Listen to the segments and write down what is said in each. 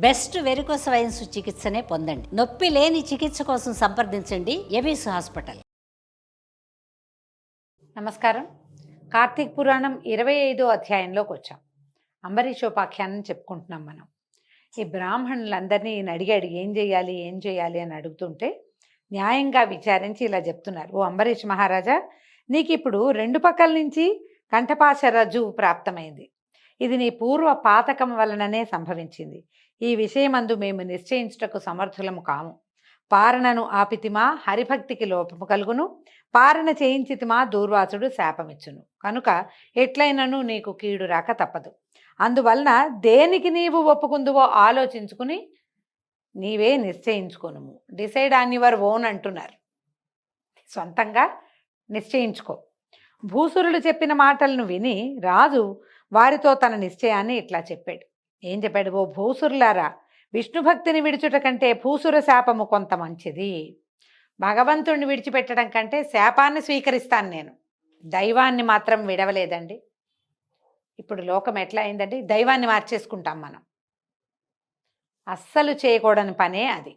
Best varicose wines చికిత్సనే పొందండి. నొప్పి లేని చికిత్స కోసం సంప్రదించండి ఎవిస్ హాస్పిటల్. నమస్కారం. కార్తీక పురాణం 25వ అధ్యాయంలోకి వచ్చాం. అంబరీషోపాఖ్యానం చెప్పుకుంటున్నాం మనం. ఈ బ్రాహ్మణులందరినీ ఈయన అడిగాడు, ఏం చేయాలి అని అడుగుతుంటే న్యాయంగా విచారించి ఇలా చెప్తున్నారు. ఓ అంబరీష్ మహారాజా, నీకు ఇప్పుడు 2 పక్కల నుంచి కంఠపాశ రజ్జు ప్రాప్తమైంది. ఇది నీ పూర్వ పాతకం వలననే సంభవించింది. ఈ విషయమందు మేము నిశ్చయించుటకు సమర్థులము కాము. పారణను ఆపితిమా హరిభక్తికి లోపము కలుగును, పారణ చేయించితిమా దూర్వాసుడు శాపమిచ్చును. కనుక ఎట్లయినను నీకు కీడు రాక తప్పదు. అందువలన దేనికి నీవు ఒప్పుకుందువో ఆలోచించుకుని నీవే నిశ్చయించుకోను. డిసైడ్ ఆన్ యువర్ ఓన్ అంటున్నారు. సొంతంగా నిశ్చయించుకో. భూసురులు చెప్పిన మాటలను విని రాజు వారితో తన నిశ్చయాన్ని ఇట్లా చెప్పాడు. ఏం చెప్పాడు? ఓ భూసురులారా, విష్ణుభక్తిని విడుచుట కంటే భూసుర శాపము కొంత మంచిది. భగవంతుడిని విడిచిపెట్టడం కంటే శాపాన్ని స్వీకరిస్తాను నేను. దైవాన్ని మాత్రం విడవలేదండి. ఇప్పుడు లోకం ఎట్లా అయిందండి? దైవాన్ని మార్చేసుకుంటాం మనం. అస్సలు చేయకూడని పనే అది.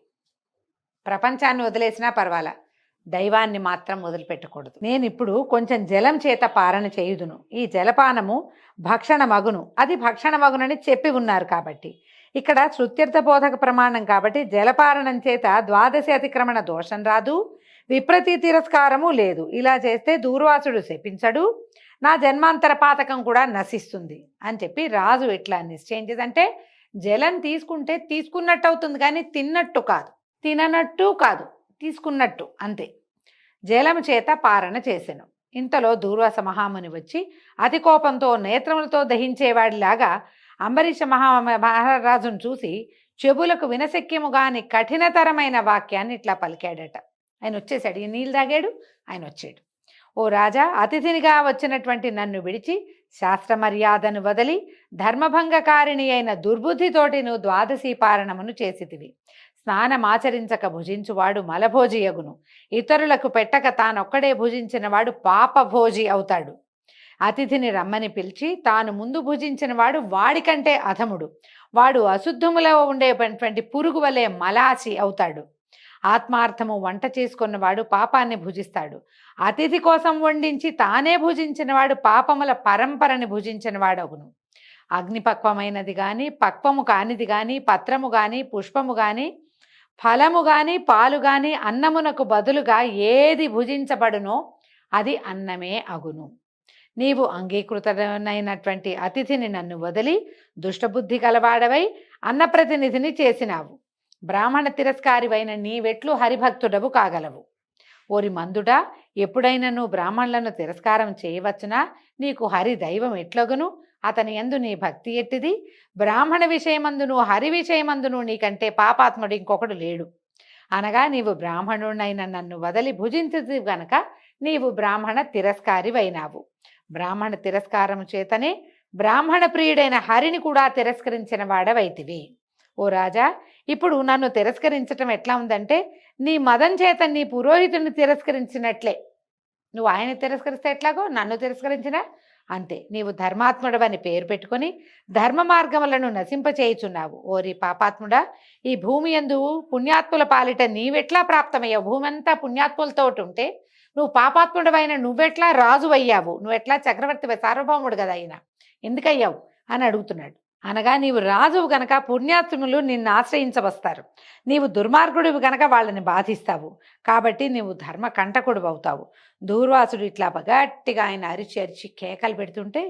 ప్రపంచాన్ని వదిలేసినా పర్వాలా, దైవాన్ని మాత్రం వదిలిపెట్టకూడదు. నేను ఇప్పుడు కొంచెం జలం చేత పారణ చేయుదును. ఈ జలపానము భక్షణ మగును, అది భక్షణ మగునని చెప్పి ఉన్నారు కాబట్టి ఇక్కడ శృత్యర్థ బోధక ప్రమాణం కాబట్టి జలపారణం చేత ద్వాదశి అతిక్రమణ దోషం రాదు, విప్రతి తిరస్కారము లేదు. ఇలా చేస్తే దూర్వాసుడు శపించడు, నా జన్మాంతర పాతకం కూడా నశిస్తుంది అని చెప్పి రాజు ఇట్లా నిశ్చయం చేసి, అంటే జలం తీసుకుంటే తీసుకున్నట్టు అవుతుంది కానీ తిన్నట్టు కాదు, తిననట్టు కాదు, తీసుకున్నట్టు అంతే. జలము చేత పారణ చేసెను. ఇంతలో దూర్వాస మహాముని వచ్చి అతి కోపంతో నేత్రములతో దహించేవాడిలాగా అంబరీష మహారాజును చూసి చెబులకు వినశక్యము గాని కఠినతరమైన వాక్యాన్ని ఇట్లా పలికాడట. ఆయన వచ్చేసాడు, ఈ నీళ్ళు తాగాడు, ఆయన వచ్చాడు. ఓ రాజా, అతిథినిగా వచ్చినటువంటి నన్ను విడిచి శాస్త్ర మర్యాదను వదిలి ధర్మభంగకారిణి అయిన దుర్బుద్ధితోటి నువ్వు ద్వాదశీ పారణమును చేసితివి. స్నానమాచరించక భుజించువాడు మలభోజియగును, ఇతరులకు పెట్టక తానొక్కడే భుజించినవాడు పాపభోజి అవుతాడు. అతిథిని రమ్మని పిలిచి తాను ముందు భుజించిన వాడు వాడికంటే అధముడు, వాడు అశుద్ధములో ఉండేటువంటి పురుగు వలె మలాసి అవుతాడు. ఆత్మార్థము వంట చేసుకున్నవాడు పాపాన్ని భుజిస్తాడు. అతిథి కోసం వండించి తానే భుజించినవాడు పాపముల పరంపరని భుజించినవాడగును. అగ్నిపక్వమైనది కానీ పక్వము కానిది కానీ పత్రము కానీ పుష్పము కానీ ఫలము కానీ పాలు కానీ అన్నమునకు బదులుగా ఏది భుజించబడునో అది అన్నమే అగును. నీవు అంగీకృతమైనటువంటి అతిథిని నన్ను వదిలి దుష్టబుద్ధి కలవాడవై అన్నప్రతినిధిని చేసినావు. బ్రాహ్మణ తిరస్కారివైన నీవెట్లు హరిభక్తుడవు కాగలవు? ఓరి మందుడా, ఎప్పుడైనా నువ్వు బ్రాహ్మణులను తిరస్కారం చేయవచ్చునా? నీకు హరి దైవం ఎట్లగును? అతని యందు నీ భక్తి ఎట్టిది? బ్రాహ్మణ విషయమందును హరి విషయమందును నీకంటే పాపాత్ముడు ఇంకొకడు లేడు. అనగా నీవు బ్రాహ్మణుడైన నన్ను వదలి భుజించదు గనక నీవు బ్రాహ్మణ తిరస్కారివైనావు. బ్రాహ్మణ తిరస్కారము చేతనే బ్రాహ్మణ ప్రియుడైన హరిని కూడా తిరస్కరించిన వాడవైతివి. ఓ రాజా, ఇప్పుడు నన్ను తిరస్కరించటం ఎట్లా ఉందంటే నీ మదం చేత నీ పురోహితుని తిరస్కరించినట్లే. నువ్వు ఆయన తిరస్కరిస్తే ఎట్లాగో నన్ను తిరస్కరించినా అంతే. నీవు ధర్మాత్ముడవని పేరు పెట్టుకొని ధర్మ మార్గములను నశింపచేయుచున్నావు. ఓరి పాపాత్ముడా, ఈ భూమి యందు పుణ్యాత్ముల పాలిట నీవెట్లా ప్రాప్తమయ్యావు? భూమి అంతా పుణ్యాత్ములతో ఉంటే నువ్వు పాపాత్ముడవైన నువ్వెట్లా రాజు అయ్యావు? నువ్వెట్లా చక్రవర్తి సార్వభౌముడు కదా అయినా ఎందుకయ్యావు అని అడుగుతున్నాడు. అనగా నీవు రాజువు గనక పుణ్యాత్ములు నిన్ను ఆశ్రయించవస్తారు, నీవు దుర్మార్గుడివి గనక వాళ్ళని బాధిస్తావు, కాబట్టి నీవు ధర్మ కంటకుడు అవుతావు. దూర్వాసుడు ఇట్లా గట్టిగా ఆయన అరిచి కేకలు పెడుతుంటే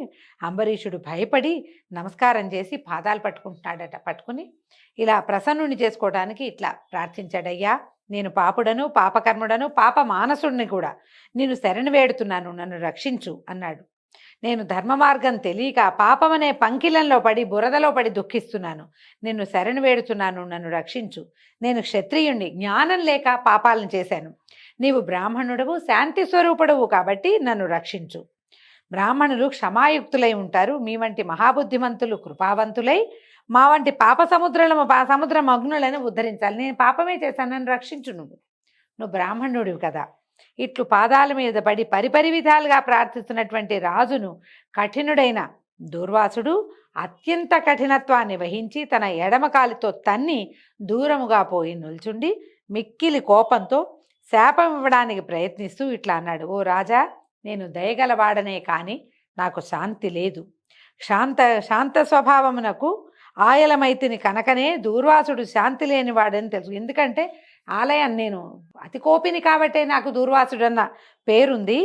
అంబరీషుడు భయపడి నమస్కారం చేసి పాదాలు పట్టుకుంటున్నాడట. పట్టుకుని ఇలా ప్రసన్నుని చేసుకోవడానికి ఇట్లా ప్రార్థించాడయ్యా, నేను పాపుడను, పాపకర్ముడను, పాప మానసుడిని కూడా. నేను శరణు వేడుతున్నాను, నన్ను రక్షించు అన్నాడు. నేను ధర్మ మార్గం తెలియక పాపమనే పంకిలంలో పడి బురదలో పడి దుఃఖిస్తున్నాను. నిన్ను శరణు వేడుతున్నాను, నన్ను రక్షించు. నేను క్షత్రియుణ్ణి, జ్ఞానం లేక పాపాలను చేశాను. నీవు బ్రాహ్మణుడవు, శాంతి స్వరూపుడవు కాబట్టి నన్ను రక్షించు. బ్రాహ్మణులు క్షమాయుక్తులై ఉంటారు. మీ వంటి మహాబుద్ధిమంతులు కృపావంతులై మా వంటి పాప సముద్ర మగ్నులను ఉద్ధరించాలి. నేను పాపమే చేశాను, నన్ను రక్షించు. నువ్వు బ్రాహ్మణుడివి కదా. ఇట్లు పాదాల మీద పడి పరిపరి విధాలుగా ప్రార్థిస్తున్నటువంటి రాజును కఠినుడైన దూర్వాసుడు అత్యంత కఠినత్వాన్ని వహించి తన ఎడమ కాలితో తన్ని దూరముగా పోయి నిల్చుండి మిక్కిలి కోపంతో శాపం ఇవ్వడానికి ప్రయత్నిస్తూ ఇట్లా అన్నాడు: ఓ రాజా, నేను దయగలవాడనే కాని నాకు శాంతి లేదు. శాంత స్వభావమునకు ఆయలమైతిని కనుకనే దూర్వాసుడు శాంతి లేనివాడని తెలుసు. ఎందుకంటే ఆలయం నేను అతి కోపిని కాబట్టే నాకు దూర్వాసుడు అన్న పేరుంది.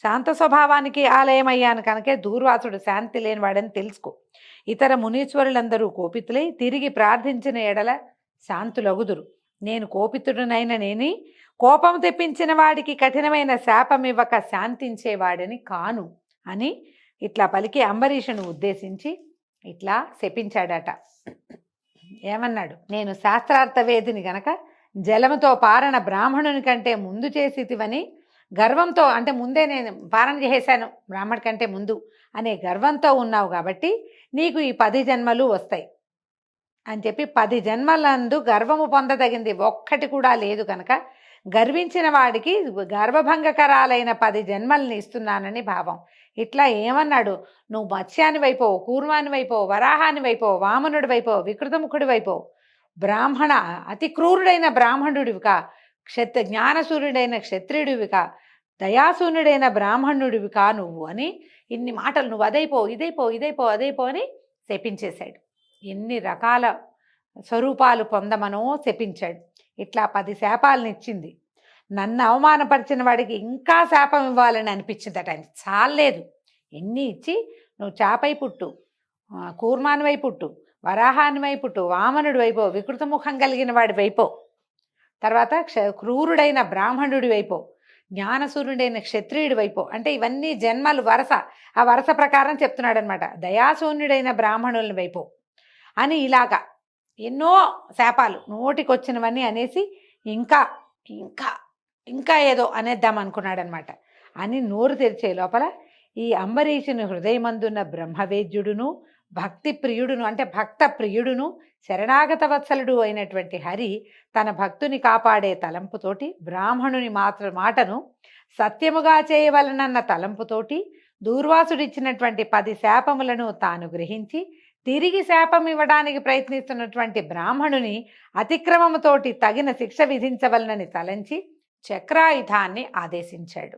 శాంత స్వభావానికి ఆలయం అయ్యాను కనుకే దూర్వాసుడు శాంతి లేనివాడని తెలుసుకో. ఇతర మునీశ్వరులందరూ కోపితులై తిరిగి ప్రార్థించిన ఎడల శాంతులగుదురు. నేను కోపితుడునైన నేని కోపం తెప్పించిన వాడికి కఠినమైన శాపం ఇవ్వక శాంతించేవాడని కాను అని ఇట్లా పలికి అంబరీషుని ఉద్దేశించి ఇట్లా శపించాడట. ఏమన్నాడు? నేను శాస్త్రార్థవేదిని గనక జలముతో పారణ బ్రాహ్మణుని కంటే ముందు చేసితివని గర్వంతో, అంటే ముందే నేను పారణ చేశాను బ్రాహ్మణి కంటే ముందు అనే గర్వంతో ఉన్నావు కాబట్టి నీకు ఈ 10 జన్మలు వస్తాయి అని చెప్పి 10 జన్మలందు గర్వము పొందదగింది ఒక్కటి కూడా లేదు కనుక గర్వించిన వాడికి గర్వభంగకరాలైన 10 జన్మల్ని ఇస్తున్నానని భావం. ఇట్లా ఏమన్నాడు? నువ్వు మత్స్యాని వైపోవు, కూర్మాని వైపోవు, వరాహాని వైపోవు, వామనుడి వైపోవు, వికృతముఖుడి వైపోవు, బ్రాహ్మణ అతి క్రూరుడైన బ్రాహ్మణుడివికా, జ్ఞానసూర్యుడైన క్షత్రియుడివికా, దయాసూనుడైన బ్రాహ్మణుడివికా నువ్వు అని ఇన్ని మాటలు, నువ్వు అదైపో అని శపించేశాడు. ఎన్ని రకాల స్వరూపాలు పొందమనో శపించాడు. ఇట్లా 10 శాపాలను ఇచ్చింది. నన్ను అవమానపరిచిన వాడికి ఇంకా శాపం ఇవ్వాలని అనిపించిందట. ఆయన చాలేదు, ఎన్ని ఇచ్చి నువ్వు చాపై పుట్టు, కూర్మానివై పుట్టు, వరాహానివై పుట్టు, వామనుడి వైపో, వికృతముఖం కలిగిన వాడి వైపో, తర్వాత క్రూరుడైన బ్రాహ్మణుడి వైపో, జ్ఞానసూర్యుడైన క్షత్రియుడి వైపో, అంటే ఇవన్నీ జన్మలు వరస, ఆ వరస ప్రకారం చెప్తున్నాడు అనమాట. దయాశూన్యుడైన బ్రాహ్మణుల వైపో అని ఇలాగా ఎన్నో శాపాలు నోటికొచ్చినవన్నీ అనేసి ఇంకా ఇంకా ఇంకా ఏదో అనేద్దాం అనుకున్నాడనమాట. అని నోరు తెరిచే లోపల ఈ అంబరీషుని హృదయమందున్న బ్రహ్మవేద్యుడును భక్తి ప్రియుడును, అంటే భక్త ప్రియుడును శరణాగత వత్సలుడు అయినటువంటి హరి తన భక్తుని కాపాడే తలంపుతోటి బ్రాహ్మణుని మాటను సత్యముగా చేయవలనన్న తలంపుతోటి దూర్వాసుడిచ్చినటువంటి 10 శాపములను తాను గ్రహించి తిరిగి శాపం ఇవ్వడానికి ప్రయత్నిస్తున్నటువంటి బ్రాహ్మణుని అతిక్రమముతోటి తగిన శిక్ష విధించవలనని తలంచి చక్రాయుధాన్ని ఆదేశించాడు.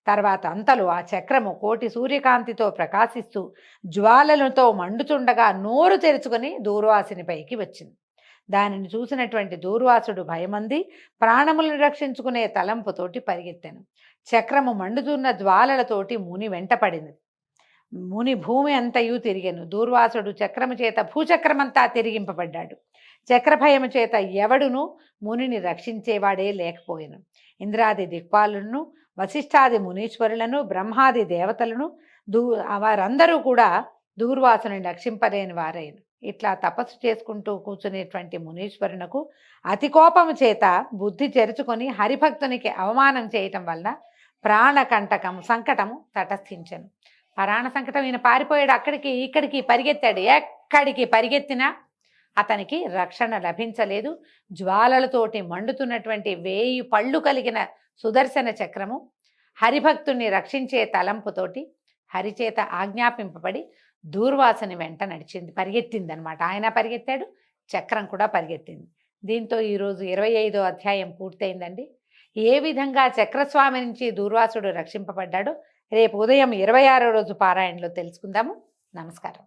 తర్వాత అంతలో ఆ చక్రము కోటి సూర్యకాంతితో ప్రకాశిస్తూ జ్వాలలతో మండుతుండగా నోరు తెరుచుకొని దూర్వాసుని పైకి వచ్చింది. దానిని చూసినటువంటి దూర్వాసుడు భయమంది ప్రాణములను రక్షించుకునే తలంపుతోటి పరిగెత్తాను. చక్రము మండుతున్న జ్వాలలతోటి ముని వెంటపడినది. ముని భూమి అంతయు తిరిగెను. దూర్వాసుడు చక్రము చేత భూచక్రమంతా తిరిగింపబడ్డాడు. చక్రభయము చేత ఎవడును మునిని రక్షించేవాడే లేకపోయాను. ఇంద్రాది దిక్పాలులను, వశిష్ఠాది మునీశ్వరులను, బ్రహ్మాది దేవతలను వారందరూ కూడా దూర్వాసుని రక్షింపలేని వారైన. ఇట్లా తపస్సు చేసుకుంటూ కూర్చునేటువంటి మునీశ్వరునకు అతి కోపము చేత బుద్ధి చెరుచుకొని హరిభక్తునికి అవమానం చేయటం వలన సంకటము తటస్థించను. ప్రాణ సంకటం, ఈయన పారిపోయాడు, అక్కడికి ఇక్కడికి పరిగెత్తాడు. ఎక్కడికి పరిగెత్తినా అతనికి రక్షణ లభించలేదు. జ్వాలలతోటి మండుతున్నటువంటి 1000 పళ్ళు కలిగిన సుదర్శన చక్రము హరిభక్తుణ్ణి రక్షించే తలంపుతోటి హరిచేత ఆజ్ఞాపింపబడి దూర్వాసుని వెంట పరిగెత్తింది అనమాట. ఆయన పరిగెత్తాడు, చక్రం కూడా పరిగెత్తింది. దీంతో ఈరోజు 25వ అధ్యాయం పూర్తయిందండి. ఏ విధంగా చక్రస్వామి నుంచి దూర్వాసుడు రక్షింపబడ్డాడో రేపు ఉదయం 26వ రోజు పారాయణలో తెలుసుకుందాము. నమస్కారం.